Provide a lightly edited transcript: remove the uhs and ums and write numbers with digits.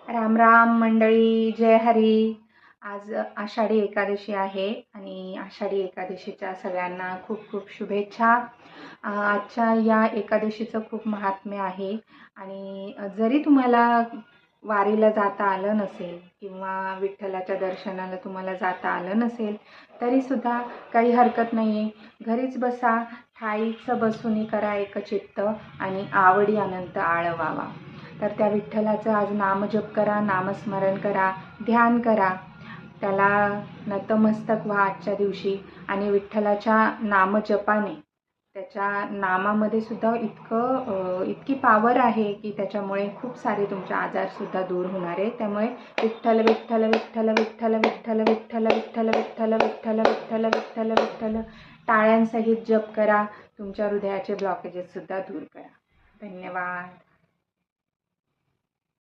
राम राम मंडळी, जय हरी. आज आषाढी एकादशी आहे आणि आषाढी एकादशीच्या सगळ्यांना खूप खूप शुभेच्छा. आजच्या या एकादशीचं खूप महात्म्य आहे आणि जरी तुम्हाला वारीला जाता आलं नसेल किंवा विठ्ठलाच्या दर्शनाला तुम्हाला जाता आलं नसेल तरीसुद्धा काही हरकत नाही आहे. घरीच बसा, ठाईचं बसून करा एकचित्त आणि आवडी अनंत आळवावा. तर त्या विठ्ठलाचं आज नामजप करा, नामस्मरण करा, ध्यान करा, त्याला नतमस्तक व्हा आजच्या दिवशी. आणि विठ्ठलाच्या नामजपाने, त्याच्या नामामध्ये सुद्धा इतकी पावर आहे की त्याच्यामुळे खूप सारे तुमचे आजारसुद्धा दूर होणार आहे. त्यामुळे विठ्ठल विठ्ठल विठ्ठल विठ्ठल विठ्ठल विठ्ठल विठ्ठल विठ्ठल विठ्ठल विठ्ठल विठ्ठल विठ्ठल टाळ्यांसहित जप करा. तुमच्या हृदयाचे ब्लॉकेजेससुद्धा दूर करा. धन्यवाद.